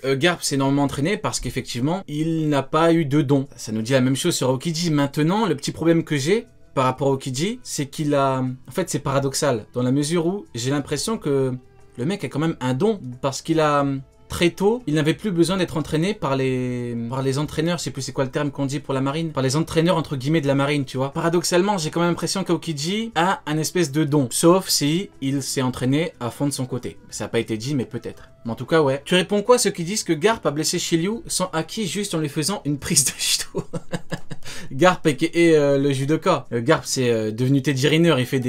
Garp s'est énormément entraîné parce qu'effectivement, il n'a pas eu de don. Ça nous dit la même chose sur Aokiji. Maintenant, le petit problème que j'ai par rapport à Aokiji, c'est qu'il a... En fait, c'est paradoxal, dans la mesure où j'ai l'impression que le mec a quand même un don, parce qu'il a... Très tôt, il n'avait plus besoin d'être entraîné par les entraîneurs, je sais plus c'est quoi le terme qu'on dit pour la marine, par les entraîneurs entre guillemets de la marine, tu vois. Paradoxalement, j'ai quand même l'impression qu'Aokiji a un espèce de don, sauf si il s'est entraîné à fond de son côté. Ça n'a pas été dit, mais peut-être. Mais en tout cas, ouais. Tu réponds quoi à ceux qui disent que Garp a blessé Shiryu sans haki juste en lui faisant une prise de judo? Garp est le judoka. Garp c'est devenu Teddy Riner, il fait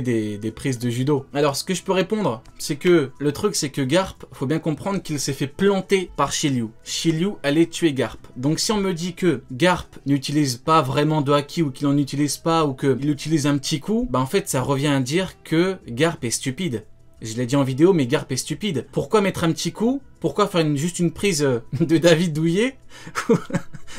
des prises de judo. Alors ce que je peux répondre, c'est que le truc c'est que Garp, faut bien comprendre qu'il s'est fait planter par Shiryu. Shiryu allait tuer Garp. Donc si on me dit que Garp n'utilise pas vraiment de haki ou qu'il en utilise pas ou qu'il utilise un petit coup, bah en fait ça revient à dire que Garp est stupide. Je l'ai dit en vidéo, mais Garp est stupide. Pourquoi mettre un petit coup? Pourquoi faire juste une prise de David Douillet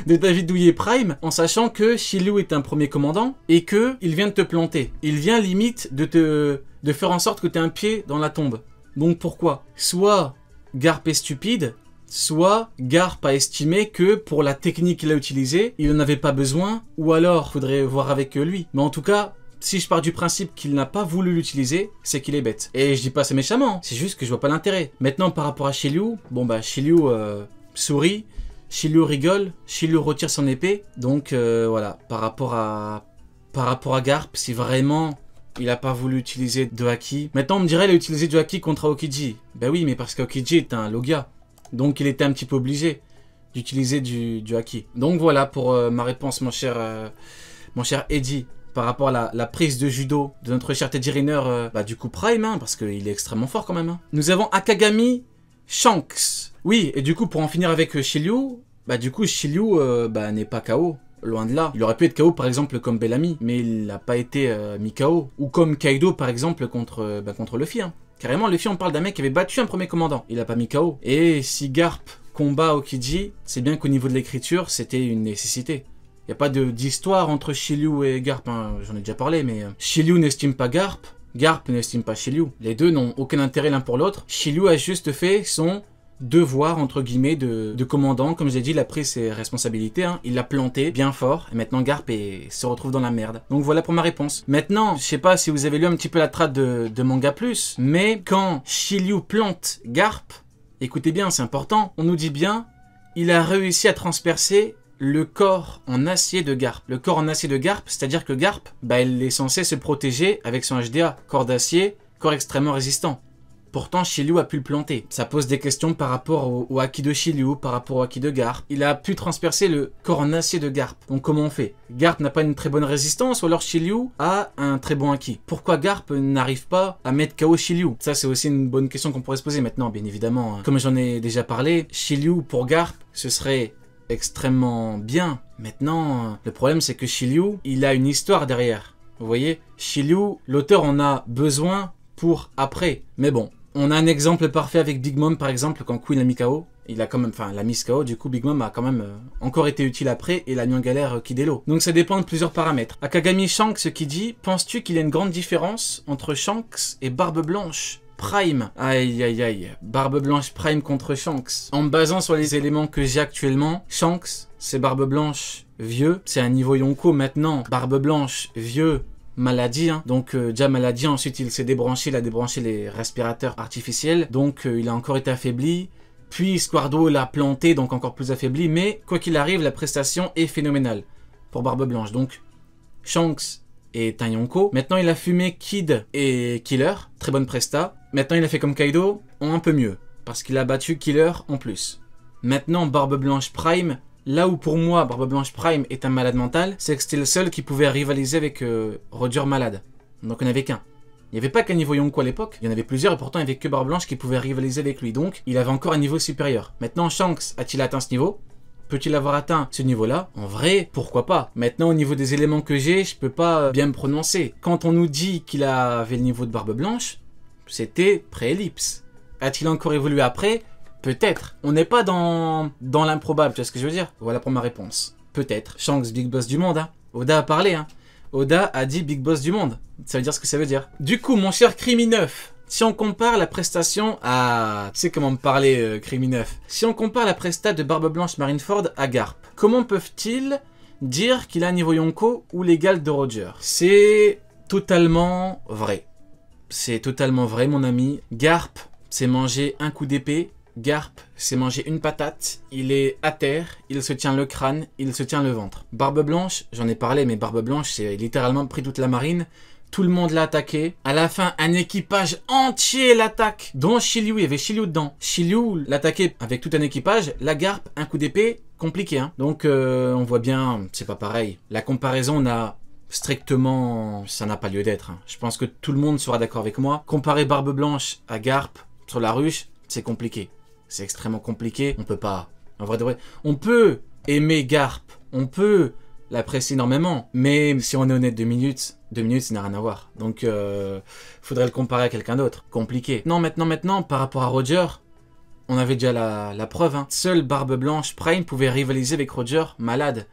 de David Douillet Prime, en sachant que Shiryu est un premier commandant et que il vient de te planter. Il vient limite de faire en sorte que tu aies un pied dans la tombe. Donc pourquoi? Soit Garp est stupide, soit Garp a estimé que pour la technique qu'il a utilisée, il n'en avait pas besoin, ou alors faudrait voir avec lui. Mais en tout cas, si je pars du principe qu'il n'a pas voulu l'utiliser, c'est qu'il est bête. Et je dis pas ça méchamment, c'est juste que je vois pas l'intérêt. Maintenant, par rapport à Shiryu, bon bah Shiryu sourit, Shiryu rigole, Shiryu retire son épée. Donc voilà, par rapport à Garp, si vraiment il a pas voulu utiliser de haki. Maintenant, on me dirait qu'il a utilisé du haki contre Aokiji. Ben oui, mais parce qu'Aokiji est un Logia. Donc il était un petit peu obligé d'utiliser du haki. Donc voilà pour ma réponse, mon cher Eddie. Par rapport à la prise de judo de notre cher Teddy Riner, du coup Prime, hein, parce qu'il est extrêmement fort quand même. Hein. Nous avons Akagami Shanks. Oui, et du coup pour en finir avec Shiryu, du coup Shiryu n'est pas KO. Loin de là. Il aurait pu être KO par exemple comme Bellamy, mais il n'a pas été mis KO. Ou comme Kaido par exemple contre Luffy. Hein. Carrément Luffy, on parle d'un mec qui avait battu un premier commandant. Il n'a pas mis KO. Et si Garp combat Aokiji, c'est bien qu'au niveau de l'écriture, c'était une nécessité. Il n'y a pas d'histoire entre Shiryu et Garp, hein. J'en ai déjà parlé, mais Shiryu n'estime pas Garp, Garp n'estime pas Shiryu. Les deux n'ont aucun intérêt l'un pour l'autre. Shiryu a juste fait son devoir, entre guillemets, de commandant. Comme j'ai dit, il a pris ses responsabilités, hein. Il l'a planté bien fort, et maintenant Garp se retrouve dans la merde. Donc voilà pour ma réponse. Maintenant, je sais pas si vous avez lu un petit peu la trad de Manga Plus, mais quand Shiryu plante Garp, écoutez bien, c'est important, on nous dit bien, il a réussi à transpercer le corps en acier de Garp. Le corps en acier de Garp, c'est-à-dire que Garp, elle est censée se protéger avec son HDA, corps d'acier, corps extrêmement résistant. Pourtant, Shiryu a pu le planter. Ça pose des questions par rapport au haki de Shiryu, par rapport au haki de Garp. Il a pu transpercer le corps en acier de Garp. Donc comment on fait? Garp n'a pas une très bonne résistance, ou alors Shiryu a un très bon haki. Pourquoi Garp n'arrive pas à mettre KO Shiryu? Ça, c'est aussi une bonne question qu'on pourrait se poser maintenant, bien évidemment. Comme j'en ai déjà parlé, Shiryu pour Garp, ce serait extrêmement bien. Maintenant, le problème c'est que Shiryu, il a une histoire derrière. Vous voyez, Shiryu, l'auteur en a besoin pour après. Mais bon, on a un exemple parfait avec Big Mom par exemple, quand Queen l'a mis KO. Il a quand même, l'a mis KO, du coup Big Mom a quand même encore été utile après et l'a mis en galère Kidelo. Donc ça dépend de plusieurs paramètres. Akagami Shanks qui dit, penses-tu qu'il y a une grande différence entre Shanks et Barbe Blanche Prime? Aïe aïe aïe, Barbe Blanche Prime contre Shanks. En me basant sur les éléments que j'ai actuellement, Shanks, c'est Barbe Blanche vieux, c'est un niveau Yonko maintenant. Barbe Blanche vieux, maladie, hein. Donc déjà maladie, ensuite il s'est débranché, il a débranché les respirateurs artificiels, donc il a encore été affaibli. Puis Squardo l'a planté, donc encore plus affaibli, mais quoi qu'il arrive, la prestation est phénoménale pour Barbe Blanche. Donc Shanks est un Yonko. Maintenant il a fumé Kid et Killer, très bonne presta. Maintenant il a fait comme Kaido, un peu mieux, parce qu'il a battu Killer en plus. Maintenant Barbe Blanche Prime, là où pour moi Barbe Blanche Prime est un malade mental, c'est que c'était le seul qui pouvait rivaliser avec Roger Malade. Donc on n'avait qu'un. Il n'y avait pas qu'un niveau Yonko à l'époque, il y en avait plusieurs et pourtant il n'y avait que Barbe Blanche qui pouvait rivaliser avec lui. Donc il avait encore un niveau supérieur. Maintenant Shanks a-t-il atteint ce niveau? Peut-il avoir atteint ce niveau-là? En vrai, pourquoi pas? Maintenant, au niveau des éléments que j'ai, je peux pas bien me prononcer. Quand on nous dit qu'il avait le niveau de Barbe Blanche, c'était pré-ellipse. A-t-il encore évolué après? Peut-être. On n'est pas dans l'improbable, tu vois ce que je veux dire? Voilà pour ma réponse. Peut-être. Shanks, Big Boss du monde, hein. Oda a parlé, hein. Oda a dit Big Boss du monde. Ça veut dire ce que ça veut dire. Du coup, mon cher Crimi9, Si on compare la prestation à... Tu sais comment me parler, Criminef. Si on compare la presta de Barbe Blanche Marineford à Garp, comment peuvent-ils dire qu'il a un niveau Yonko ou l'égal de Roger? C'est totalement vrai. C'est totalement vrai, mon ami. Garp, c'est manger un coup d'épée. Garp, c'est manger une patate. Il est à terre, il se tient le crâne, il se tient le ventre. Barbe Blanche, j'en ai parlé, mais Barbe Blanche, c'est littéralement pris toute la marine. Tout le monde l'a attaqué. À la fin, un équipage entier l'attaque, dont Shiryu. Il y avait Shiryu dedans. Shiryu l'attaquait avec tout un équipage. La Garp, un coup d'épée, compliqué. Hein. Donc, on voit bien, c'est pas pareil. La comparaison n'a strictement... Ça n'a pas lieu d'être. Hein. Je pense que tout le monde sera d'accord avec moi. Comparer Barbe Blanche à Garp sur la ruche, c'est compliqué. C'est extrêmement compliqué. On peut pas... En vrai de vrai, on peut aimer Garp. On peut l'apprécier énormément. Mais si on est honnête, 2 minutes, ça n'a rien à voir. Donc, faudrait le comparer à quelqu'un d'autre. Compliqué. Non, maintenant, par rapport à Roger, on avait déjà la preuve. Hein. Seule Barbe Blanche Prime pouvait rivaliser avec Roger, malade.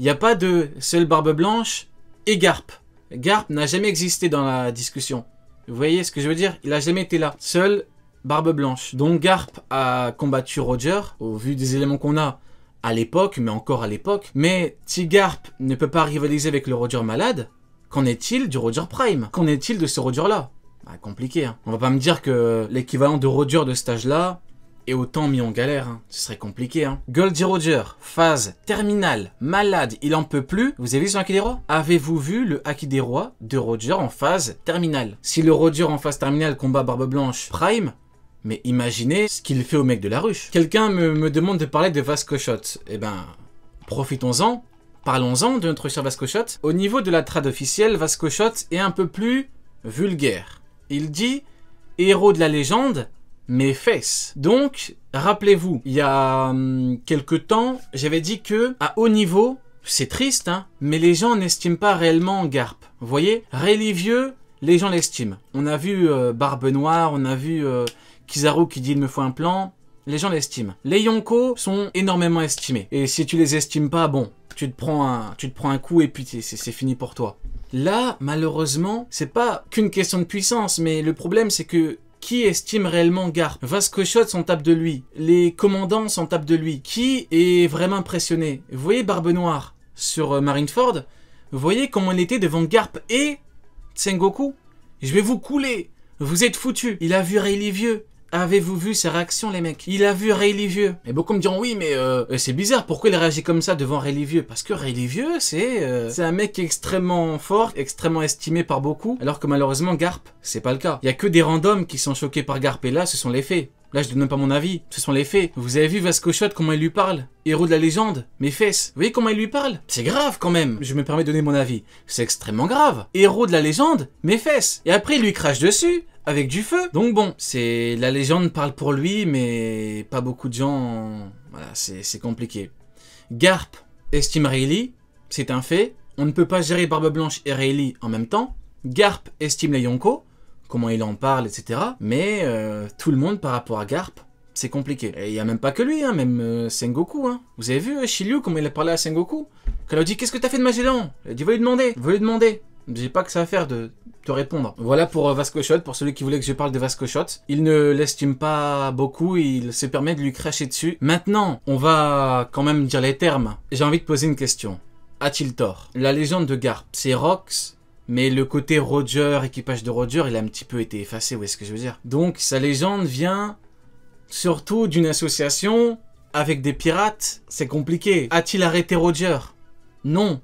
Il n'y a pas de seule Barbe Blanche et Garp. Garp n'a jamais existé dans la discussion. Vous voyez ce que je veux dire? Il n'a jamais été là. Seule Barbe Blanche. Donc Garp a combattu Roger, au vu des éléments qu'on a à l'époque, mais encore à l'époque. Mais si Garp ne peut pas rivaliser avec le Roger malade, qu'en est-il du Roger Prime? Qu'en est-il de ce Roger-là? Bah, compliqué, hein. On va pas me dire que l'équivalent de Roger de cet âge-là est autant mis en galère, hein. Ce serait compliqué, hein. Goldie Roger, phase terminale, malade, il en peut plus. Vous avez vu son Haki des Rois? Avez-vous vu le Haki des Rois de Roger en phase terminale? Si le Roger en phase terminale combat Barbe Blanche Prime, mais imaginez ce qu'il fait au mec de la ruche. Quelqu'un me demande de parler de Vasco Shot. Eh ben, profitons-en. Parlons-en de notre cher Vasco Shot. Au niveau de la trad officielle, Vasco Shot est un peu plus vulgaire. Il dit « héros de la légende, mes fesses ». Donc, rappelez-vous, il y a quelques temps, j'avais dit que à haut niveau, c'est triste, hein, mais les gens n'estiment pas réellement Garp. Vous voyez, Rayleigh vieux, les gens l'estiment. On a vu Barbe Noire, on a vu Kizaru qui dit « il me faut un plan ». Les gens l'estiment. Les Yonko sont énormément estimés. Et si tu les estimes pas, bon, tu te prends un coup et puis c'est fini pour toi. Là, malheureusement, c'est pas qu'une question de puissance, mais le problème c'est que qui estime réellement Garp? Vasco Shot s'en tape de lui. Les commandants s'en tapent de lui. Qui est vraiment impressionné? Vous voyez Barbe Noire sur Marineford? Vous voyez comment il était devant Garp et Sengoku? Je vais vous couler. Vous êtes foutus. Il a vu Rayleigh vieux. Avez-vous vu ses réactions, les mecs? Il a vu Rayleigh vieux. Et beaucoup me diront, oui, mais c'est bizarre, pourquoi il réagit comme ça devant Rayleigh vieux? Parce que Rayleigh vieux, c'est un mec extrêmement fort, extrêmement estimé par beaucoup, alors que malheureusement, Garp, c'est pas le cas. Il y a que des randoms qui sont choqués par Garp, et là, ce sont les faits. Là, je donne même pas mon avis, ce sont les faits. Vous avez vu Vasco Shot, comment il lui parle? Héros de la légende, mes fesses. Vous voyez comment il lui parle? C'est grave quand même. Je me permets de donner mon avis. C'est extrêmement grave. Héros de la légende, mes fesses. Et après, il lui crache dessus. Avec du feu. Donc bon, c'est la légende parle pour lui, mais pas beaucoup de gens... Voilà, c'est compliqué. Garp estime Rayleigh, c'est un fait. On ne peut pas gérer Barbe Blanche et Rayleigh en même temps. Garp estime les Yonko, comment il en parle, etc. Mais tout le monde par rapport à Garp, c'est compliqué. Et il n'y a même pas que lui, hein, même Sengoku. Hein. Vous avez vu Shiryu, comment il a parlé à Sengoku? Quand il a dit « Qu'est-ce que t'as fait de Magellan ?» Il a dit « Va lui demander. » J'ai pas que ça à faire de te répondre. Voilà pour Vasco Shot, pour celui qui voulait que je parle de Vasco Shot. Il ne l'estime pas beaucoup, il se permet de lui cracher dessus. Maintenant, on va quand même dire les termes. J'ai envie de poser une question. A-t-il tort? La légende de Garp, c'est Rox, mais le côté Roger, équipage de Roger, il a un petit peu été effacé, vous voyez ce que je veux dire? Donc sa légende vient surtout d'une association avec des pirates. C'est compliqué. A-t-il arrêté Roger? Non.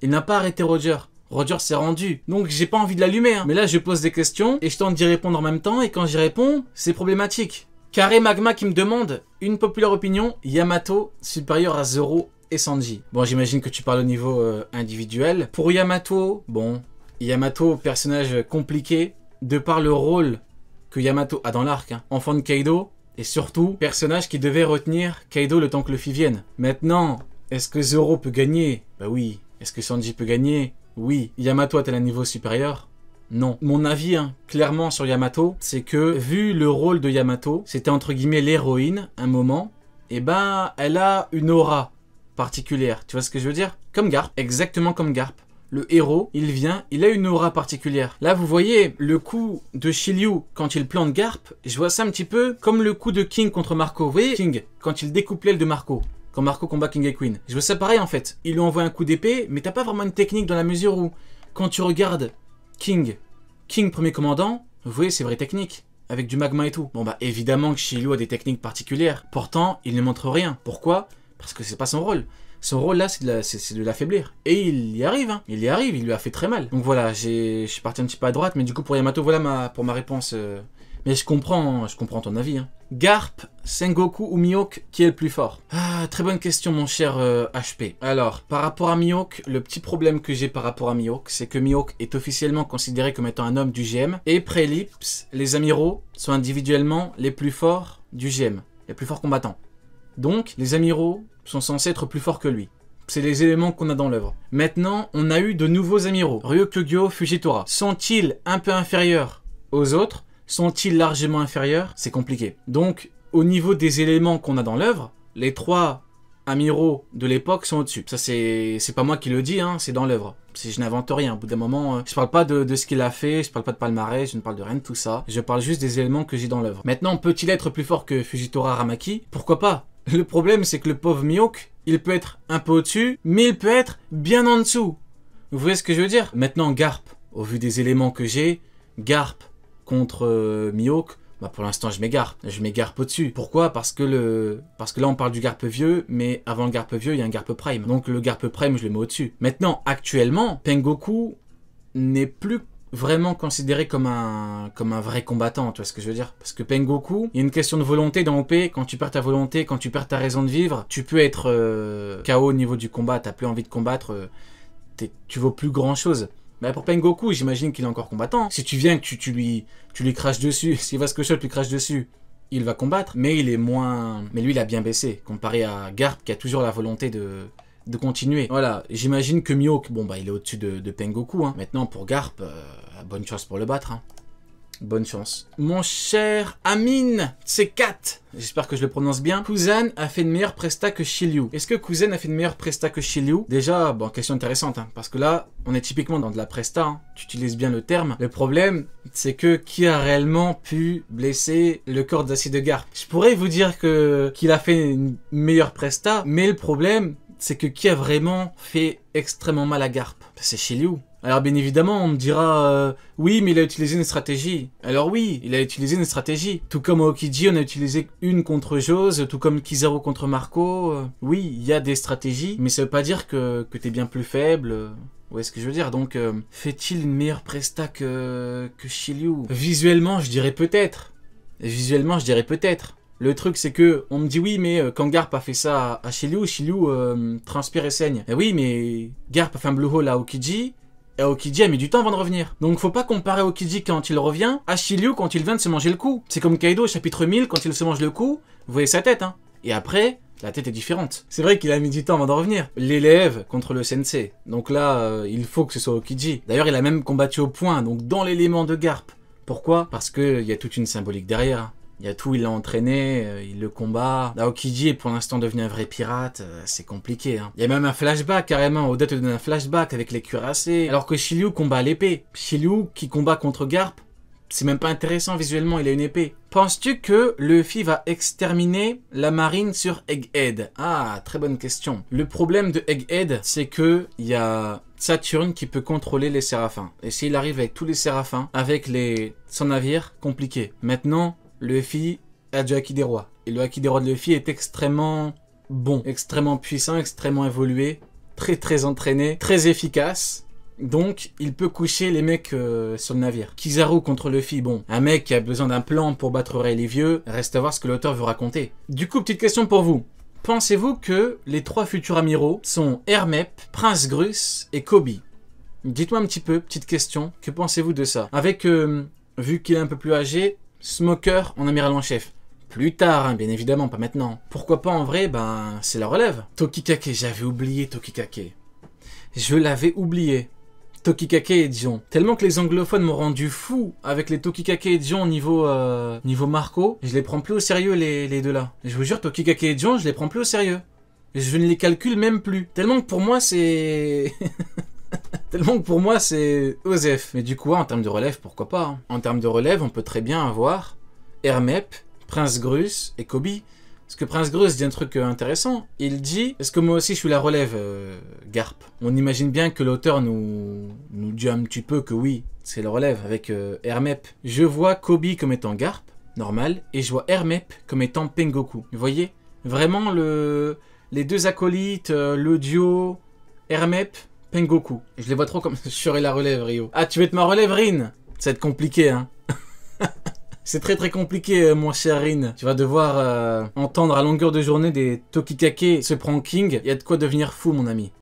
Il n'a pas arrêté Roger. Roger s'est rendu. Donc j'ai pas envie de l'allumer. Hein. Mais là je pose des questions et je tente d'y répondre en même temps. Et quand j'y réponds, c'est problématique. Carré Magma qui me demande une populaire opinion. Yamato supérieur à Zoro et Sanji. Bon, j'imagine que tu parles au niveau individuel. Pour Yamato, bon, Yamato, personnage compliqué. De par le rôle que Yamato a dans l'arc. Hein. Enfant de Kaido. Et surtout, personnage qui devait retenir Kaido le temps que Luffy vienne. Maintenant, est-ce que Zoro peut gagner? Bah oui. Est-ce que Sanji peut gagner? Oui. Yamato a-t-elle un niveau supérieur? Non. Mon avis, hein, clairement sur Yamato, c'est que, vu le rôle de Yamato, c'était entre guillemets l'héroïne, un moment, et ben, elle a une aura particulière. Tu vois ce que je veux dire? Comme Garp. Exactement comme Garp. le héros, il vient, il a une aura particulière. Là, vous voyez, le coup de Shiryu quand il plante Garp, je vois ça un petit peu comme le coup de King contre Marco. Vous voyez, King, quand il découpe l'aile de Marco. Quand Marco combat King et Queen. Je vois ça pareil en fait. Il lui envoie un coup d'épée, mais t'as pas vraiment une technique dans la mesure où, quand tu regardes King premier commandant, vous voyez, c'est vraie technique. Avec du magma et tout. Bon bah évidemment que Shiryu a des techniques particulières. Pourtant, il ne montre rien. Pourquoi? Parce que c'est pas son rôle. Son rôle là, c'est de l'affaiblir. Et il y arrive, hein. Il y arrive, il lui a fait très mal. Donc voilà, je suis parti un petit peu à droite, mais du coup pour Yamato, voilà pour ma réponse. Mais je comprends ton avis. Hein. Garp, Sengoku ou Mihawk, qui est le plus fort? Ah, très bonne question mon cher HP. Alors, par rapport à Mihawk, le petit problème que j'ai par rapport à Mihawk, c'est que Mihawk est officiellement considéré comme étant un homme du GM, et Prelips, les amiraux, sont individuellement les plus forts du GM, les plus forts combattants. Donc, les amiraux sont censés être plus forts que lui. C'est les éléments qu'on a dans l'œuvre. Maintenant, on a eu de nouveaux amiraux. Ryukugyo, Fujitora. Sont-ils un peu inférieurs aux autres? Sont-ils largement inférieurs? C'est compliqué. Donc, au niveau des éléments qu'on a dans l'œuvre, les 3 amiraux de l'époque sont au-dessus. Ça, c'est pas moi qui le dis, hein, c'est dans l'œuvre. Je n'invente rien. Au bout d'un moment, je parle pas de ce qu'il a fait, je parle pas de palmarès, je ne parle de rien de tout ça. Je parle juste des éléments que j'ai dans l'œuvre. Maintenant, peut-il être plus fort que Fujitora Aramaki? Pourquoi pas? Le problème, c'est que le pauvre Mihawk, il peut être un peu au-dessus, mais il peut être bien en dessous. Vous voyez ce que je veux dire? Maintenant, Garp, au vu des éléments que j'ai, Garp contre Mihawk, bah pour l'instant je mets Garp au-dessus. Pourquoi? Parce que là on parle du Garp vieux, mais avant le Garp vieux il y a un Garp Prime. Donc le Garp Prime je le mets au-dessus. Maintenant, actuellement, Pengoku n'est plus vraiment considéré comme un vrai combattant, tu vois ce que je veux dire? Parce que Pengoku, il y a une question de volonté dans OP, quand tu perds ta volonté, quand tu perds ta raison de vivre, tu peux être KO au niveau du combat, t'as plus envie de combattre, tu vaux plus grand chose. Mais pour Pengoku, j'imagine qu'il est encore combattant. Si tu viens que tu lui craches dessus, si Vasco Shot lui crache dessus, il va combattre, mais il est moins... Mais lui, il a bien baissé, comparé à Garp, qui a toujours la volonté de continuer. Voilà, j'imagine que Mihawk, bon bah il est au-dessus de Pengoku. Hein. Maintenant, pour Garp, bonne chance pour le battre. Hein. Bonne chance. Mon cher Amin, c'est 4. J'espère que je le prononce bien. Kuzan a fait une meilleure presta que Shiryu. Est-ce que Kuzan a fait une meilleure presta que Shiryu? Déjà, bon, question intéressante, hein, parce que là, on est typiquement dans de la presta. Hein. Tu utilises bien le terme. Le problème, c'est que qui a réellement pu blesser le corps d'acier de Garp? Je pourrais vous dire qu'il a fait une meilleure presta, mais le problème, c'est que qui a vraiment fait extrêmement mal à Garp? C'est Shiryu. Alors bien évidemment, on me dira oui, mais il a utilisé une stratégie. Alors oui, il a utilisé une stratégie. Tout comme Aokiji, on a utilisé une contre Jose, tout comme Kizaru contre Marco. Oui, il y a des stratégies, mais ça veut pas dire que t'es bien plus faible. Vous voyez ce que je veux dire? Donc, fait-il une meilleure presta que Shiryu? Visuellement, je dirais peut-être. Visuellement, je dirais peut-être. Le truc, c'est que on me dit oui, mais quand Garp a fait ça à Shiryu, transpire et saigne. Et oui, mais Garp a fait un blue hole à Aokiji. Et Aokiji a mis du temps avant de revenir. Donc faut pas comparer Aokiji quand il revient à Shiryu quand il vient de se manger le coup. C'est comme Kaido chapitre 1000 quand il se mange le coup, vous voyez sa tête hein. Et après, la tête est différente. C'est vrai qu'il a mis du temps avant de revenir. L'élève contre le sensei. Donc là, il faut que ce soit Aokiji. D'ailleurs, il a même combattu au point, donc dans l'élément de Garp. Pourquoi? Parce qu'il y a toute une symbolique derrière. Il y a tout, il l'a entraîné, il le combat. Aokiji est pour l'instant devenu un vrai pirate, c'est compliqué. Hein. Il y a même un flashback carrément, Oda te donne un flashback avec les cuirassés. Alors que Shiryu combat à l'épée. Shiryu qui combat contre Garp, c'est même pas intéressant visuellement, il a une épée. Penses-tu que Luffy va exterminer la marine sur Egghead? Ah, très bonne question. Le problème de Egghead, c'est que il y a Saturne qui peut contrôler les séraphins. Et s'il arrive avec tous les séraphins, avec son navire, compliqué. Maintenant, Luffy a du Haki des Rois. Et le Haki des Rois de Luffy est extrêmement bon, extrêmement puissant, extrêmement évolué, très entraîné, très efficace. Donc, il peut coucher les mecs sur le navire. Kizaru contre Luffy, bon, un mec qui a besoin d'un plan pour battre Rayleigh vieux, reste à voir ce que l'auteur veut raconter. Du coup, petite question pour vous. Pensez-vous que les 3 futurs amiraux sont Hermep, Prince Grus et Kobe? Dites-moi un petit peu, petite question, que pensez-vous de ça? Avec, vu qu'il est un peu plus âgé, Smoker en amiral en chef. Plus tard, hein, bien évidemment, pas maintenant. Pourquoi pas en vrai, ben, c'est la relève. Tokikake, j'avais oublié Tokikake. Je l'avais oublié. Tokikake et Dion. Tellement que les anglophones m'ont rendu fou avec les Tokikake et Dion niveau Marco. Je les prends plus au sérieux les deux là. Je vous jure, Tokikake et Dion, je les prends plus au sérieux. Je ne les calcule même plus. Tellement que pour moi, c'est... Tellement que pour moi, c'est Osef. Mais du coup, en termes de relève, pourquoi pas hein. En termes de relève, on peut très bien avoir Hermep, Prince Grus et Kobe. Parce que Prince Grus dit un truc intéressant. Il dit, est-ce que moi aussi je suis la relève, Garp? On imagine bien que l'auteur nous dit un petit peu que oui, c'est la relève avec Hermep. Je vois Kobe comme étant Garp, normal, et je vois Hermep comme étant Pengoku. Vous voyez? Vraiment les deux acolytes, le duo, Hermep, Pengoku. Je les vois trop comme je serais la relève, Rio. Ah, tu veux être ma relève, Rin? Ça va être compliqué, hein. C'est très très compliqué, mon cher Rin. Tu vas devoir entendre à longueur de journée des Tokikake se pranking. Il y a de quoi devenir fou, mon ami.